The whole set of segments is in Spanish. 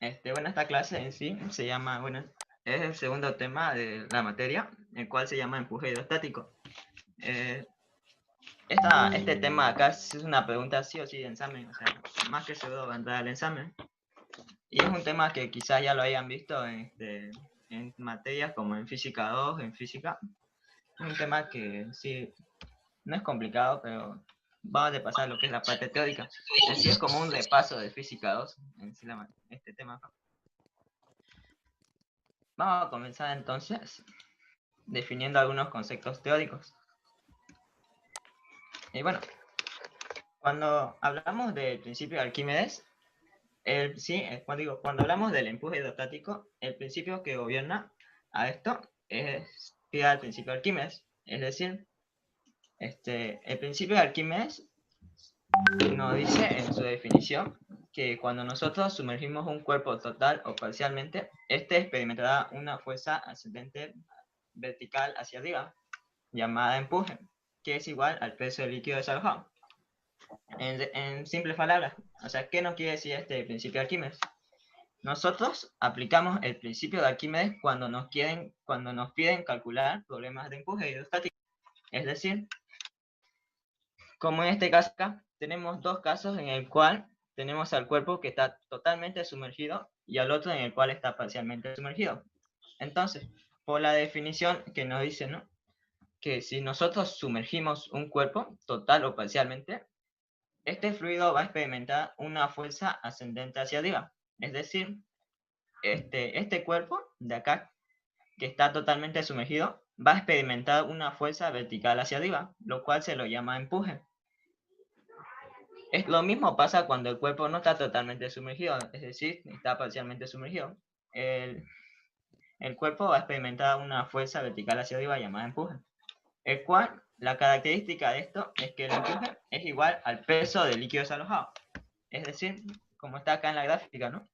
Bueno, esta clase en sí se llama, bueno, es el segundo tema de la materia, el cual se llama empuje hidrostático. Eh, este tema acá es una pregunta sí o sí de examen, o sea, más que seguro va a entrar al examen. Y es un tema que quizás ya lo hayan visto en materias como en física 2, en física. Es un tema que sí, no es complicado, pero vamos a pasar lo que es la parte teórica. En sí es como un repaso de física 2, en sí este tema. Vamos a comenzar entonces definiendo algunos conceptos teóricos. Y bueno, cuando hablamos del principio de Arquímedes, cuando hablamos del empuje hidrostático, el principio que gobierna a esto es el principio de Arquímedes. Es decir, el principio de Arquímedes nos dice en su definición que cuando nosotros sumergimos un cuerpo total o parcialmente, este experimentará una fuerza ascendente vertical hacia arriba, llamada empuje, que es igual al peso del líquido desalojado. En simples palabras, o sea, ¿qué nos quiere decir este principio de Arquímedes? Nosotros aplicamos el principio de Arquímedes cuando nos piden calcular problemas de empuje hidrostático. Es decir, como en este caso acá, tenemos dos casos en el cual tenemos al cuerpo que está totalmente sumergido y al otro en el cual está parcialmente sumergido. Entonces, por la definición que nos dice, ¿no?, que si nosotros sumergimos un cuerpo total o parcialmente, este fluido va a experimentar una fuerza ascendente hacia arriba. Es decir, este cuerpo de acá, que está totalmente sumergido, va a experimentar una fuerza vertical hacia arriba, lo cual se lo llama empuje. Lo mismo pasa cuando el cuerpo no está totalmente sumergido, es decir, está parcialmente sumergido. El, el cuerpo va a experimentar una fuerza vertical hacia arriba llamada empuje, el cual la característica de esto es que el empuje es igual al peso del líquido desalojado. Es decir, como está acá en la gráfica, ¿no?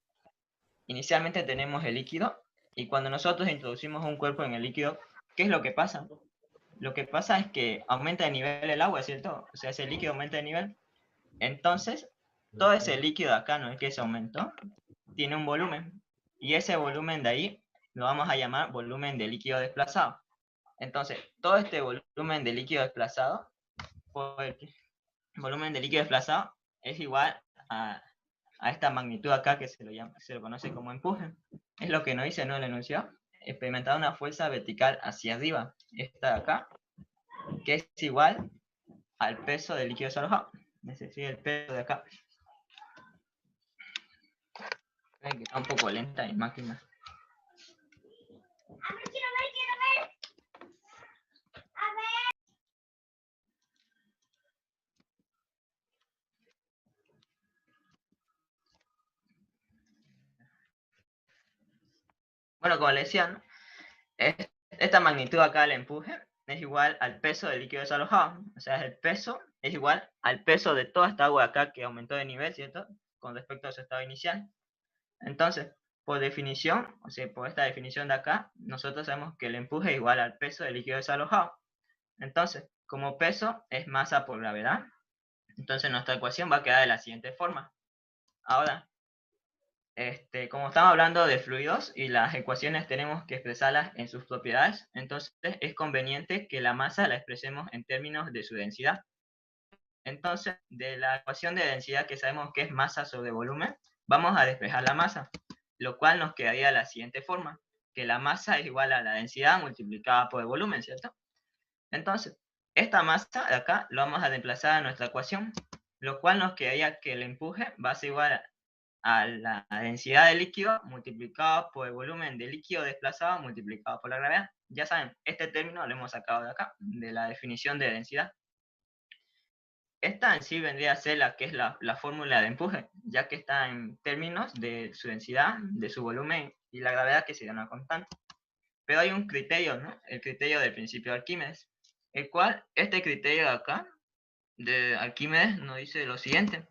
Inicialmente tenemos el líquido y cuando nosotros introducimos un cuerpo en el líquido, ¿qué es lo que pasa? Lo que pasa es que aumenta de nivel el agua, ¿cierto? O sea, ese líquido aumenta de nivel. Entonces, todo ese líquido de acá, ¿no?, es que se aumentó, tiene un volumen. Y ese volumen de ahí lo vamos a llamar volumen de líquido desplazado. Entonces, todo este volumen de líquido desplazado, por el volumen de líquido desplazado, es igual a esta magnitud acá que se lo conoce como empuje. Es lo que nos dice, ¿no?, el enunciado. Experimentar una fuerza vertical hacia arriba, esta de acá, que es igual al peso del líquido desalojado. Es decir, el peso de acá. Que está un poco lenta mi máquina. Bueno, como le decía, ¿no?, esta magnitud acá del empuje es igual al peso del líquido desalojado. O sea, el peso es igual al peso de toda esta agua acá que aumentó de nivel, ¿cierto?, con respecto a su estado inicial. Entonces, por definición, o sea, por esta definición de acá, nosotros sabemos que el empuje es igual al peso del líquido desalojado. Entonces, como peso es masa por gravedad, entonces nuestra ecuación va a quedar de la siguiente forma. Ahora, como estamos hablando de fluidos y las ecuaciones tenemos que expresarlas en sus propiedades, entonces es conveniente que la masa la expresemos en términos de su densidad. Entonces, de la ecuación de densidad, que sabemos que es masa sobre volumen, vamos a despejar la masa, lo cual nos quedaría de la siguiente forma, que la masa es igual a la densidad multiplicada por el volumen, ¿cierto? Entonces, esta masa de acá lo vamos a desplazar a nuestra ecuación, lo cual nos quedaría que el empuje va a ser igual a la densidad del líquido multiplicado por el volumen del líquido desplazado multiplicado por la gravedad. Ya saben, este término lo hemos sacado de acá, de la definición de densidad. Esta en sí vendría a ser la que es la fórmula de empuje, ya que está en términos de su densidad, de su volumen y la gravedad, que sería una constante. Pero hay un criterio, ¿no?, el criterio del principio de Arquímedes, el cual este criterio de acá, de Arquímedes, nos dice lo siguiente.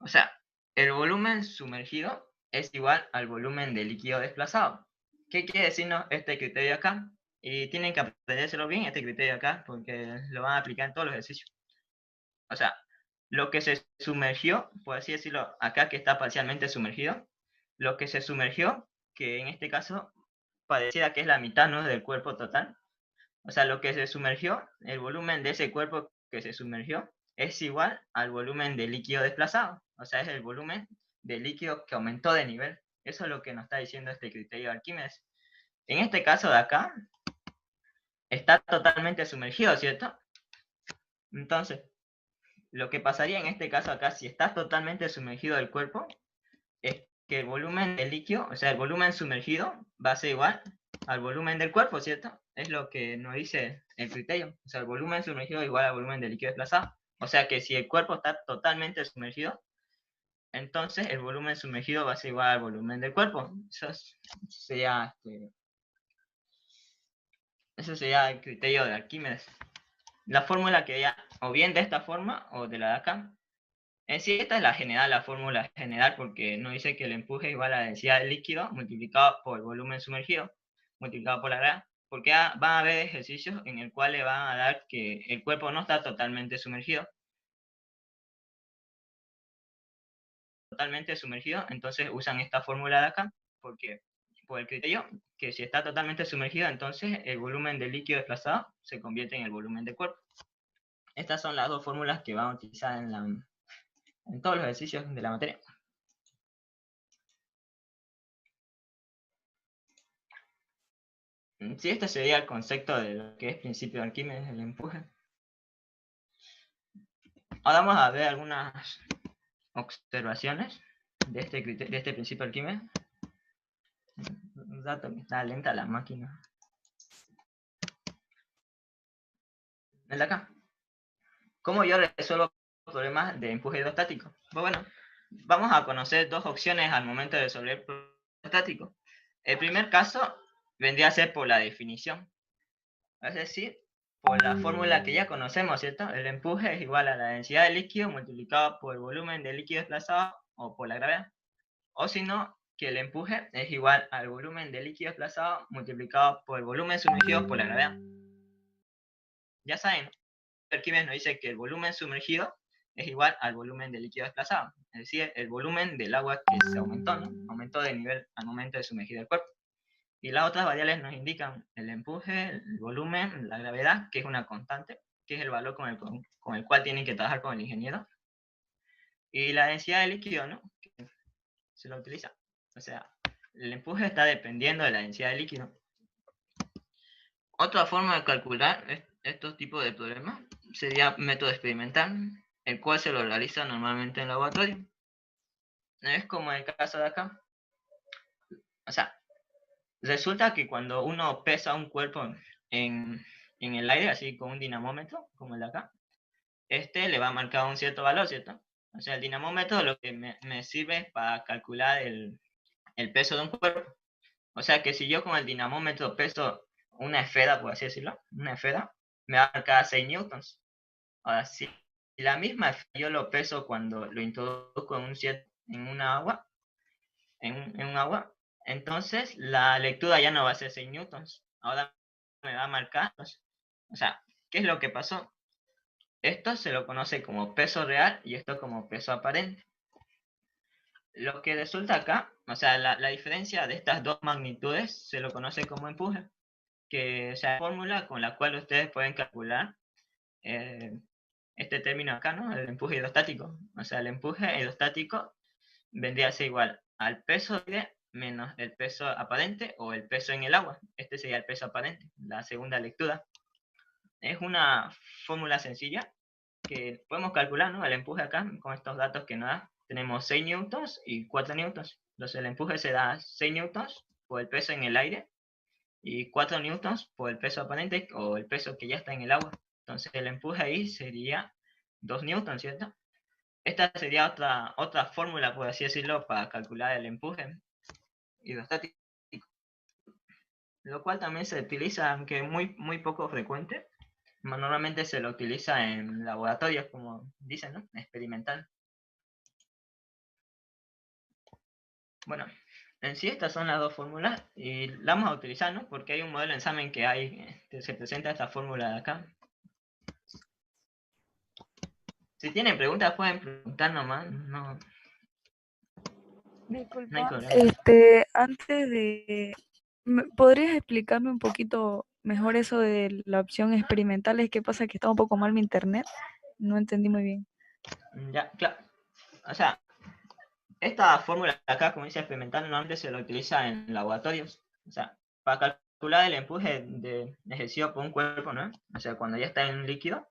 O sea, el volumen sumergido es igual al volumen de líquido desplazado. ¿Qué quiere decirnos este criterio acá? Y tienen que aprendérselo bien, este criterio acá, porque lo van a aplicar en todos los ejercicios. O sea, lo que se sumergió, por así decirlo, acá que está parcialmente sumergido, lo que se sumergió, que en este caso pareciera que es la mitad, ¿no?, del cuerpo total. O sea, lo que se sumergió, el volumen de ese cuerpo que se sumergió, es igual al volumen de líquido desplazado. O sea, es el volumen de líquido que aumentó de nivel. Eso es lo que nos está diciendo este criterio de Arquímedes. En este caso de acá, está totalmente sumergido, ¿cierto? Entonces, lo que pasaría en este caso acá, si está totalmente sumergido el cuerpo, es que el volumen del líquido, o sea, el volumen sumergido, va a ser igual al volumen del cuerpo, ¿cierto? Es lo que nos dice el criterio. O sea, el volumen sumergido es igual al volumen del líquido desplazado. O sea que si el cuerpo está totalmente sumergido, entonces el volumen sumergido va a ser igual al volumen del cuerpo. Eso sería el criterio de Arquímedes. La fórmula que ya, o bien de esta forma, o de la de acá. En sí, esta es la general, la fórmula general, porque nos dice que el empuje es igual a la densidad del líquido multiplicado por el volumen sumergido, multiplicado por la gravedad. Porque van a haber ejercicios en el cual le van a dar que el cuerpo no está totalmente sumergido. Entonces usan esta fórmula de acá, porque por el criterio que si está totalmente sumergido, entonces el volumen del líquido desplazado se convierte en el volumen del cuerpo. Estas son las dos fórmulas que van a utilizar en todos los ejercicios de la materia. Sí, este sería el concepto de lo que es principio de Arquímedes, el empuje. Ahora vamos a ver algunas observaciones de este principio de Arquímedes. Un dato que está lenta la máquina. El de acá. ¿Cómo yo resuelvo problemas de empuje hidrostático? Pues bueno, vamos a conocer dos opciones al momento de resolver problemas hidrostáticos. El primer caso vendría a ser por la definición. Es decir, por la fórmula que ya conocemos, ¿cierto? El empuje es igual a la densidad del líquido multiplicado por el volumen del líquido desplazado o por la gravedad. O si no, que el empuje es igual al volumen del líquido desplazado multiplicado por el volumen sumergido por la gravedad. Ya saben, Arquímedes nos dice que el volumen sumergido es igual al volumen del líquido desplazado. Es decir, el volumen del agua que se aumentó, ¿no? Aumentó de nivel al momento de sumergir el cuerpo. Y las otras variables nos indican el empuje, el volumen, la gravedad, que es una constante, que es el valor con el cual tienen que trabajar con el ingeniero. Y la densidad del líquido, ¿no?, que se lo utiliza. O sea, el empuje está dependiendo de la densidad del líquido. Otra forma de calcular estos tipos de problemas sería método experimental, el cual se lo realiza normalmente en laboratorio. Es como el caso de acá. O sea, resulta que cuando uno pesa un cuerpo en el aire, así con un dinamómetro, como el de acá, le va a marcar un cierto valor, ¿cierto? O sea, el dinamómetro lo que me sirve para calcular el peso de un cuerpo. O sea que si yo con el dinamómetro peso una esfera, por así decirlo, una esfera, me va a marcar 6 newtons. Ahora, si la misma esfera yo lo peso cuando lo introduzco en un agua, entonces la lectura ya no va a ser 6 newtons. Ahora me va a marcar. O sea, ¿qué es lo que pasó? Esto se lo conoce como peso real y esto como peso aparente. Lo que resulta acá, o sea, la diferencia de estas dos magnitudes se lo conoce como empuje, que es la fórmula con la cual ustedes pueden calcular este término acá, ¿no? El empuje hidrostático. O sea, el empuje hidrostático vendría a ser igual al peso menos el peso aparente o el peso en el agua. Este sería el peso aparente, la segunda lectura. Es una fórmula sencilla que podemos calcular, ¿no?, el empuje acá con estos datos que nos da. Tenemos 6 newtons y 4 newtons. Entonces el empuje se da 6 newtons por el peso en el aire y 4 newtons por el peso aparente o el peso que ya está en el agua. Entonces el empuje ahí sería 2 newtons, ¿cierto? Esta sería otra fórmula, por así decirlo, para calcular el empuje hidrostático, lo cual también se utiliza, aunque muy poco frecuente. Normalmente se lo utiliza en laboratorios, como dicen, ¿no?, experimental. Bueno, en sí estas son las dos fórmulas y las vamos a utilizar, ¿no?, porque hay un modelo de examen que se presenta esta fórmula de acá. Si tienen preguntas pueden preguntar nomás, no. No hay Disculpa, problema. antes de... ¿Podrías explicarme un poquito mejor eso de la opción experimental? Es que pasa que está un poco mal mi internet. No entendí muy bien. Ya, claro. O sea, esta fórmula de acá, como dice experimental, normalmente se lo utiliza en laboratorios. O sea, para calcular el empuje ejercido por un cuerpo, ¿no? O sea, cuando ya está en un líquido,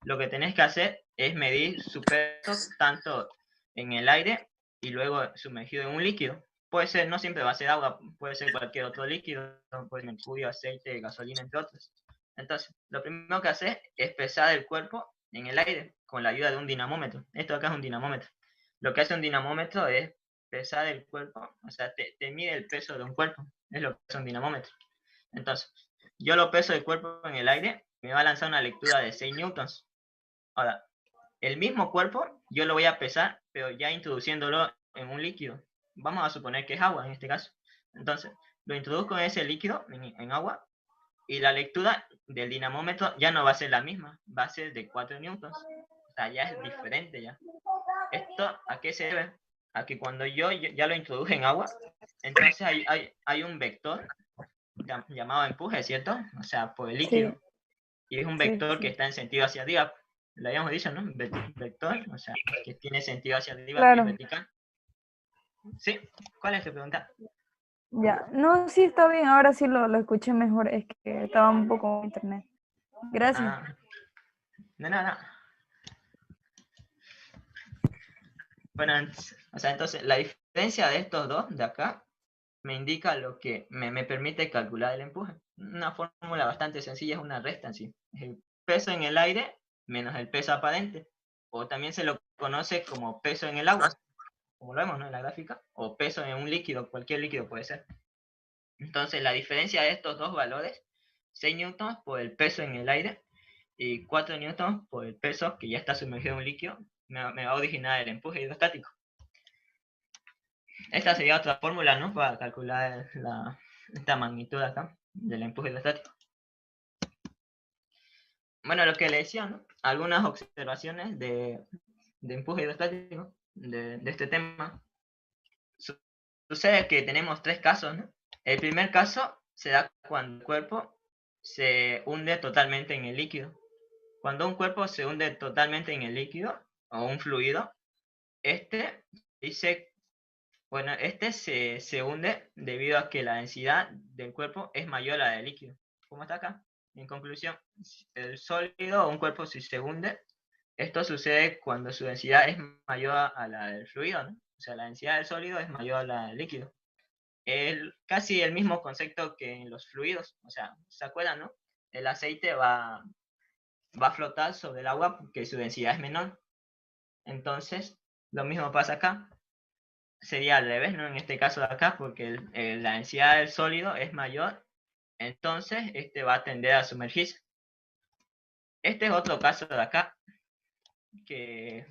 lo que tenés que hacer es medir su peso tanto en el aire y luego sumergido en un líquido. Puede ser, no siempre va a ser agua, puede ser cualquier otro líquido, puede ser mercurio, aceite, gasolina, entre otros. Entonces, lo primero que haces es pesar el cuerpo en el aire con la ayuda de un dinamómetro. Esto acá es un dinamómetro. Lo que hace un dinamómetro es pesar el cuerpo, o sea, te mide el peso de un cuerpo. Es lo que hace un dinamómetro. Entonces, yo lo peso el cuerpo en el aire, me va a lanzar una lectura de 6 newtons. Ahora, el mismo cuerpo yo lo voy a pesar, pero ya introduciéndolo en un líquido. Vamos a suponer que es agua en este caso. Entonces, lo introduzco en ese líquido, en agua, y la lectura del dinamómetro ya no va a ser la misma, va a ser de 4 newtons. O sea, ya es diferente ya. ¿Esto a qué se debe? A que cuando yo ya lo introduje en agua, entonces hay un vector llamado empuje, ¿cierto? O sea, por el Sí, líquido. Y es un sí, vector que sí. está en sentido hacia arriba. Lo habíamos dicho, ¿no? Vector, o sea, que tiene sentido hacia arriba, que es Claro, vertical. ¿Sí? ¿Cuál es tu pregunta? ya. No, sí, está bien. Ahora sí lo escuché mejor. Es que estaba un poco en internet. Gracias. Ah, no, no, no. Bueno, o sea, entonces la diferencia de estos dos de acá me indica lo que me permite calcular el empuje. Una fórmula bastante sencilla, es una resta en sí. Es el peso en el aire menos el peso aparente. O también se lo conoce como peso en el agua, como lo vemos, ¿no? En la gráfica. O peso en un líquido, cualquier líquido puede ser. Entonces la diferencia de estos dos valores, 6 newtons por el peso en el aire y 4 newtons por el peso que ya está sumergido en un líquido, me va a originar el empuje hidrostático. Esta sería otra fórmula, ¿no? Para calcular esta magnitud acá del empuje hidrostático. Bueno, lo que le decía, ¿no? Algunas observaciones de empuje hidrostático de este tema. Sucede que tenemos tres casos, ¿no? El primer caso se da cuando el cuerpo se hunde totalmente en el líquido. Cuando un cuerpo se hunde totalmente en el líquido o un fluido, este dice, bueno, este se hunde debido a que la densidad del cuerpo es mayor a la del líquido. ¿Cómo está acá? En conclusión, el sólido o un cuerpo si se hunde, esto sucede cuando su densidad es mayor a la del fluido, ¿no? O sea, la densidad del sólido es mayor a la del líquido. Casi el mismo concepto que en los fluidos. O sea, ¿se acuerdan, no? El aceite va a flotar sobre el agua porque su densidad es menor. Entonces, lo mismo pasa acá. Sería al revés, ¿no? En este caso de acá, porque la densidad del sólido es mayor, entonces este va a tender a sumergirse. Este es otro caso de acá, que,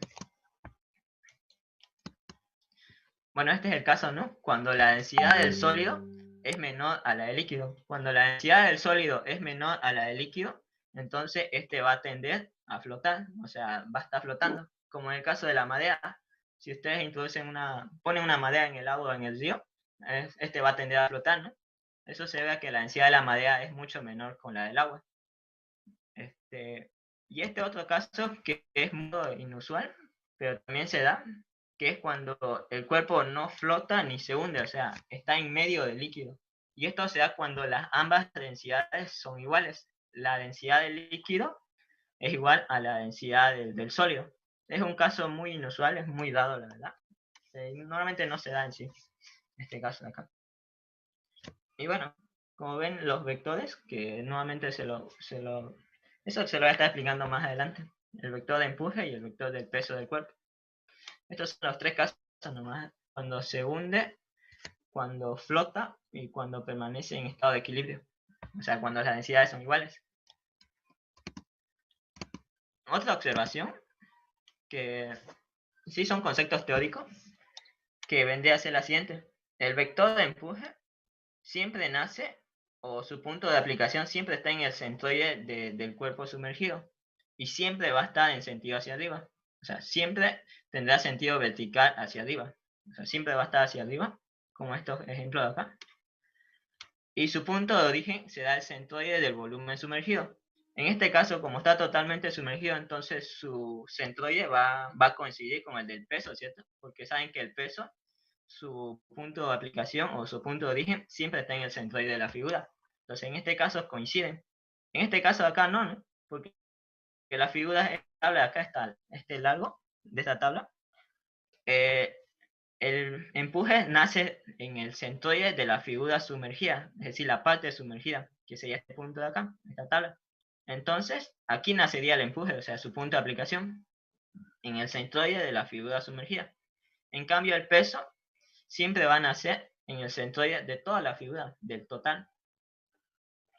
bueno, este es el caso, ¿no? Cuando la densidad del sólido es menor a la del líquido. Cuando la densidad del sólido es menor a la del líquido, entonces este va a tender a flotar, o sea, va a estar flotando. Como en el caso de la madera, si ustedes ponen una madera en el agua o en el río, este va a tender a flotar, ¿no? Eso se debe a que la densidad de la madera es mucho menor con la del agua. Y este otro caso que es muy inusual, pero también se da, que es cuando el cuerpo no flota ni se hunde, o sea, está en medio del líquido. Y esto se da cuando ambas densidades son iguales. La densidad del líquido es igual a la densidad del sólido. Es un caso muy inusual, es muy dado, la verdad. Normalmente no se da en sí, este caso de acá. Y bueno, como ven los vectores, que nuevamente eso se lo voy a estar explicando más adelante. El vector de empuje y el vector del peso del cuerpo. Estos son los tres casos nomás. Cuando se hunde, cuando flota y cuando permanece en estado de equilibrio. O sea, cuando las densidades son iguales. Otra observación, que sí son conceptos teóricos, que vendría a ser la siguiente. El vector de empuje siempre nace, o su punto de aplicación siempre está en el centroide del cuerpo sumergido, y siempre va a estar en sentido hacia arriba. O sea, siempre tendrá sentido vertical hacia arriba. O sea, siempre va a estar hacia arriba, como estos ejemplos de acá. Y su punto de origen será el centroide del volumen sumergido. En este caso, como está totalmente sumergido, entonces su centroide va a coincidir con el del peso, ¿cierto? Porque saben que el peso, su punto de aplicación o su punto de origen, siempre está en el centroide de la figura. Entonces, en este caso coinciden. En este caso de acá no, porque la figura es tabla de acá está este largo de esta tabla. El empuje nace en el centroide de la figura sumergida, es decir, la parte sumergida, que sería este punto de acá, esta tabla. Entonces, aquí nacería el empuje, o sea, su punto de aplicación, en el centroide de la figura sumergida. En cambio, el peso siempre va a nacer en el centroide de toda la figura, del total.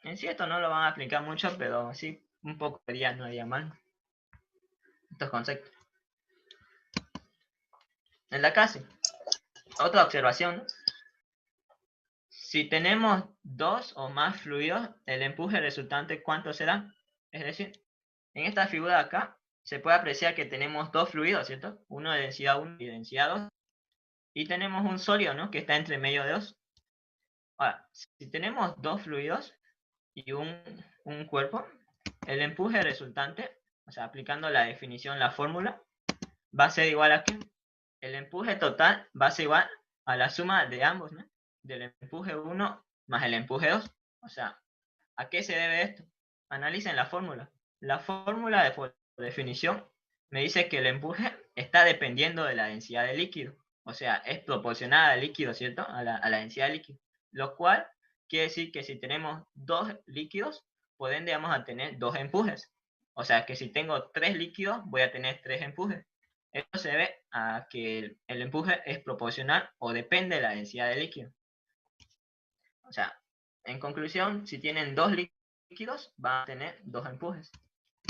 En sí, esto no lo van a aplicar mucho, pero sí, un poco no haría mal estos conceptos. En la clase, otra observación, ¿no? Si tenemos dos o más fluidos, el empuje resultante, ¿cuánto será? Es decir, en esta figura de acá, se puede apreciar que tenemos dos fluidos, ¿cierto? Uno de densidad 1 y densidad 2. Y tenemos un sólido, ¿no? Que está entre medio de dos. Ahora, si tenemos dos fluidos y un cuerpo, el empuje resultante, o sea, aplicando la definición, la fórmula, va a ser igual a ¿qué? El empuje total va a ser igual a la suma de ambos, ¿no? Del empuje 1 más el empuje 2. O sea, ¿a qué se debe esto? Analicen la fórmula. La fórmula de por definición me dice que el empuje está dependiendo de la densidad del líquido. O sea, es proporcionada al líquido, ¿cierto? A la densidad del líquido. Lo cual quiere decir que si tenemos dos líquidos, por ende vamos a tener dos empujes. O sea, que si tengo tres líquidos, voy a tener tres empujes. Esto se debe a que el empuje es proporcional o depende de la densidad del líquido. O sea, en conclusión, si tienen dos líquidos, van a tener dos empujes.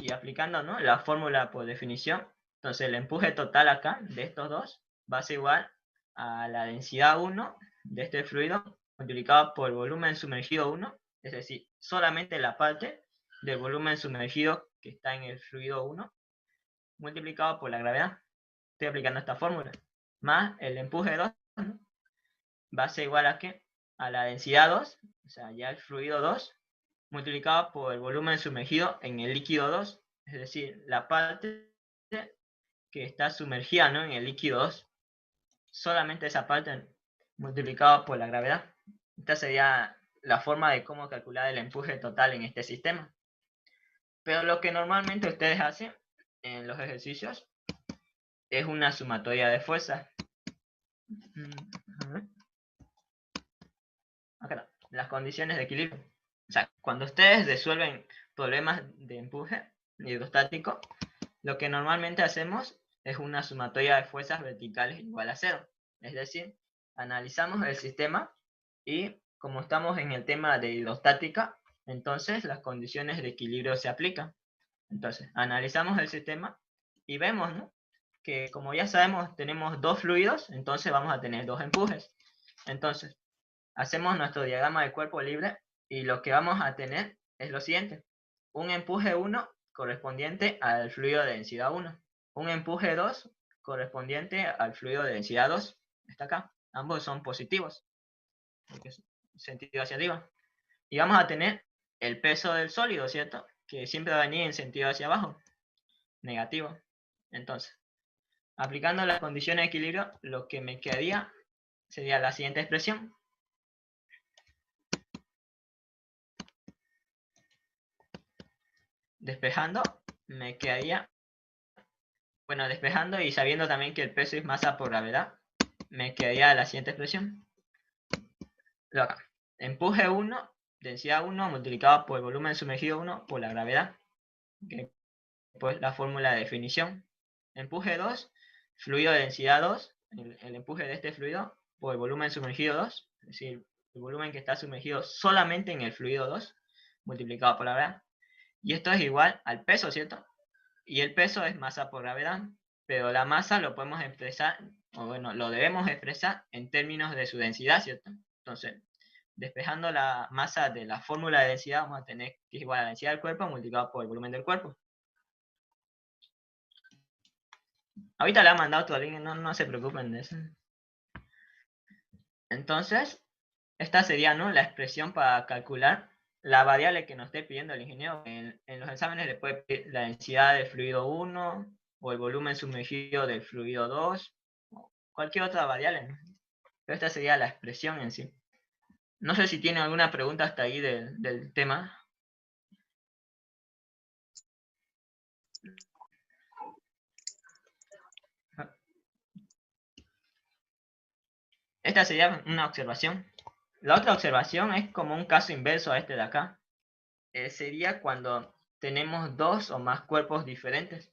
Y aplicando, ¿no?, la fórmula por definición, entonces el empuje total acá de estos dos va a ser igual a la densidad 1 de este fluido multiplicado por el volumen sumergido 1, es decir, solamente la parte del volumen sumergido que está en el fluido 1, multiplicado por la gravedad. Estoy aplicando esta fórmula. Más el empuje 2, ¿no?, va a ser igual a ¿qué? A la densidad 2, o sea, ya el fluido 2, multiplicado por el volumen sumergido en el líquido 2, es decir, la parte que está sumergida, ¿no?, en el líquido 2, solamente esa parte multiplicada por la gravedad. Esta sería la forma de cómo calcular el empuje total en este sistema. Pero lo que normalmente ustedes hacen en los ejercicios es una sumatoria de fuerzas. Acá está, las condiciones de equilibrio. O sea, cuando ustedes resuelven problemas de empuje hidrostático, lo que normalmente hacemos es una sumatoria de fuerzas verticales igual a cero. Es decir, analizamos el sistema y como estamos en el tema de hidrostática, entonces las condiciones de equilibrio se aplican. Entonces, analizamos el sistema y vemos, ¿no?, que como ya sabemos tenemos dos fluidos, entonces vamos a tener dos empujes. Entonces, hacemos nuestro diagrama de cuerpo libre y lo que vamos a tener es lo siguiente. Un empuje 1 correspondiente al fluido de densidad 1. Un empuje 2 correspondiente al fluido de densidad 2. Está acá. Ambos son positivos, porque es sentido hacia arriba. Y vamos a tener el peso del sólido, ¿cierto?, que siempre va a venir en sentido hacia abajo, negativo. Entonces, aplicando las condiciones de equilibrio, lo que me quedaría sería la siguiente expresión. Despejando, me quedaría, bueno, despejando y sabiendo también que el peso es masa por gravedad, me quedaría la siguiente expresión. Acá. Empuje 1, densidad 1 multiplicado por el volumen sumergido 1 por la gravedad. Okay. Pues la fórmula de definición. Empuje 2, fluido de densidad 2, el empuje de este fluido por el volumen sumergido 2, es decir, el volumen que está sumergido solamente en el fluido 2, multiplicado por la gravedad. Y esto es igual al peso, ¿cierto? Y el peso es masa por gravedad, pero la masa lo podemos expresar, o bueno, lo debemos expresar en términos de su densidad, ¿cierto? Entonces, despejando la masa de la fórmula de densidad, vamos a tener que es igual a la densidad del cuerpo multiplicado por el volumen del cuerpo. Ahorita le ha mandado tu link, no se preocupen de eso. Entonces, esta sería, ¿no?, la expresión para calcular la variable que nos esté pidiendo el ingeniero. En los exámenes le puede pedir la densidad del fluido 1 o el volumen sumergido del fluido 2, o cualquier otra variable, ¿no? Pero esta sería la expresión en sí. No sé si tienen alguna pregunta hasta ahí del tema. Esta sería una observación. La otra observación es como un caso inverso a este de acá. Sería cuando tenemos dos o más cuerpos diferentes.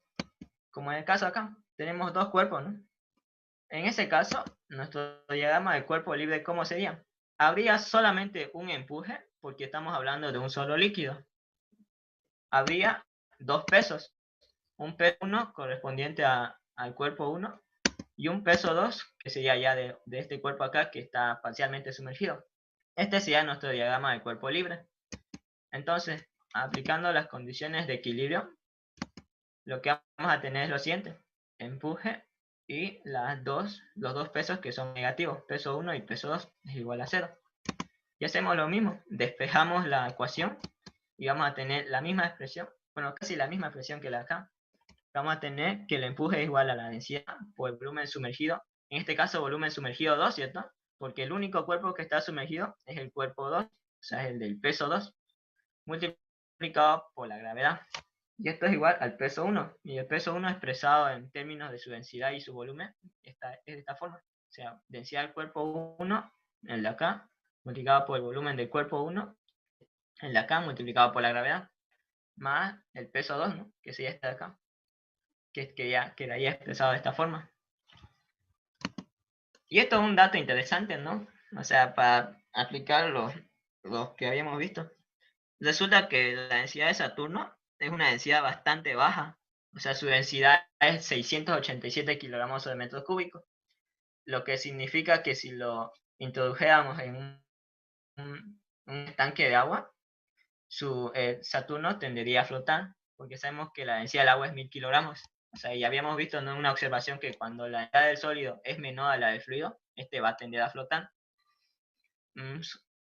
Como en el caso acá, tenemos dos cuerpos, ¿no? En ese caso, nuestro diagrama del cuerpo libre, ¿cómo sería? Habría solamente un empuje, porque estamos hablando de un solo líquido. Habría dos pesos. Un peso 1 correspondiente al cuerpo 1 y un peso 2 que sería ya de este cuerpo acá que está parcialmente sumergido. Este sería nuestro diagrama del cuerpo libre. Entonces, aplicando las condiciones de equilibrio, lo que vamos a tener es lo siguiente: empuje y los dos pesos que son negativos, peso 1 y peso 2 es igual a 0. Y hacemos lo mismo, despejamos la ecuación y vamos a tener la misma expresión, bueno, casi la misma expresión que la de acá. Vamos a tener que el empuje es igual a la densidad por el volumen sumergido, en este caso volumen sumergido 2, ¿cierto? Porque el único cuerpo que está sumergido es el cuerpo 2, o sea, es el del peso 2, multiplicado por la gravedad. Y esto es igual al peso 1, y el peso 1 expresado en términos de su densidad y su volumen es de esta forma. O sea, densidad del cuerpo 1, el de acá, multiplicado por el volumen del cuerpo 1, el de acá, multiplicado por la gravedad, más el peso 2, ¿no?, que sería este de acá, que ya quedaría expresado de esta forma. Y esto es un dato interesante, ¿no? O sea, para aplicar los que habíamos visto. Resulta que la densidad de Saturno es una densidad bastante baja. O sea, su densidad es 687 kilogramos sobre metro cúbico. Lo que significa que si lo introdujéramos en un tanque de agua, Saturno tendería a flotar, porque sabemos que la densidad del agua es 1000 kilogramos. O sea, ya habíamos visto en una observación que cuando la densidad del sólido es menor a la del fluido, este va a tender a flotar.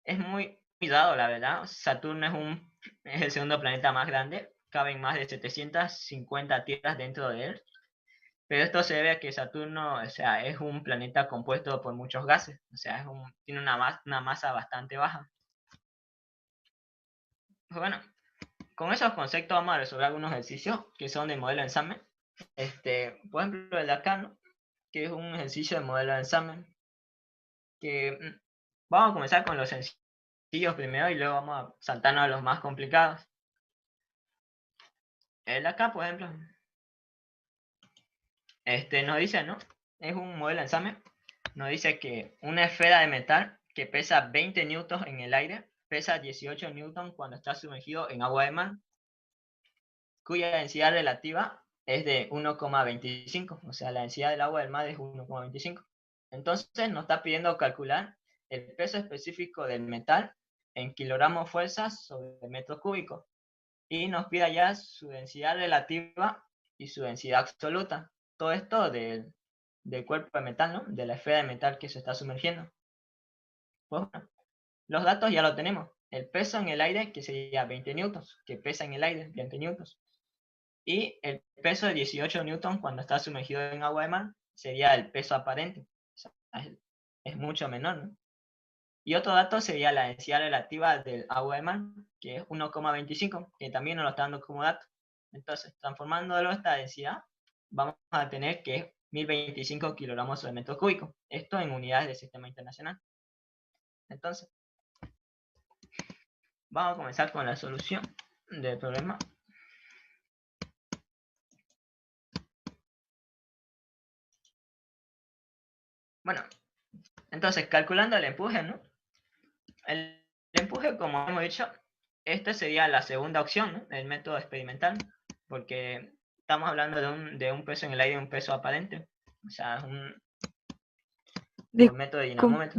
Es muy dado, la verdad. Saturno es el segundo planeta más grande, caben más de 750 tierras dentro de él. Pero esto se debe a que Saturno, o sea, es un planeta compuesto por muchos gases, o sea, tiene una masa bastante baja. Bueno, con esos conceptos vamos a resolver algunos ejercicios que son de modelo de ensamen. Por ejemplo, el de acá, ¿no?, que es un ejercicio de modelo de ensamen. Vamos a comenzar con los sencillos primero y luego vamos a saltarnos a los más complicados. El de acá, por ejemplo, nos dice, ¿no?, es un modelo de ensamen. Nos dice que una esfera de metal que pesa 20 newtons en el aire pesa 18 newtons cuando está sumergido en agua de mar, cuya densidad relativa es de 1,25, o sea, la densidad del agua del mar es 1,25. Entonces nos está pidiendo calcular el peso específico del metal en kilogramos fuerzas sobre metro cúbico, y nos pide ya su densidad relativa y su densidad absoluta. Todo esto del cuerpo de metal, ¿no?, de la esfera de metal que se está sumergiendo. Pues bueno, los datos ya lo tenemos. El peso en el aire, que sería 20 newtons, que pesa en el aire 20 newtons. Y el peso de 18 newtons cuando está sumergido en agua de mar sería el peso aparente. O sea, es mucho menor, ¿no? Y otro dato sería la densidad relativa del agua de mar, que es 1,25, que también nos lo está dando como dato. Entonces, transformándolo a esta densidad, vamos a tener que es 1025 kilogramos sobre metro cúbico. Esto en unidades del sistema internacional. Entonces, vamos a comenzar con la solución del problema. Bueno, entonces, calculando el empuje, ¿no? El empuje, como hemos dicho, esta sería la segunda opción, ¿no?, el método experimental, porque estamos hablando de un peso en el aire y un peso aparente. O sea, es un método de dinamómetro.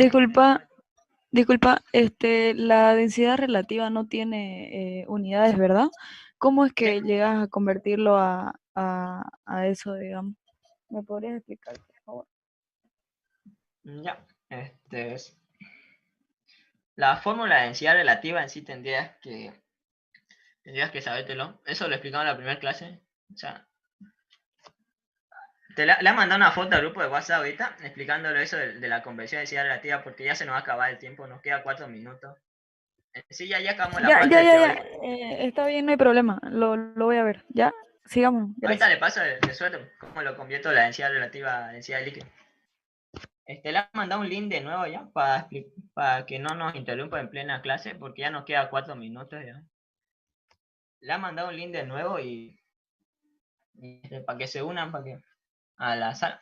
Disculpa, la densidad relativa no tiene unidades, ¿verdad? ¿Cómo es que Sí. llegas a convertirlo a eso, digamos? ¿Me podrías explicar, por favor? Ya, La fórmula de densidad relativa en sí tendrías que sabértelo. Eso lo explicaba en la primera clase. O sea, le ha mandado una foto al grupo de WhatsApp ahorita explicándolo eso de la conversión de densidad relativa porque ya se nos va a acabar el tiempo, nos queda 4 minutos. Sí, ya acabamos la Ya, parte ya, de ya, ya. teoría. Está bien, no hay problema. Lo voy a ver. Ya, sigamos. Ahorita Gracias. le paso de sueldo cómo lo convierto la densidad relativa a densidad de líquido. Le ha mandado un link de nuevo ya para que no nos interrumpa en plena clase porque ya nos queda 4 minutos ya. Le ha mandado un link de nuevo y para que se unan a la sala.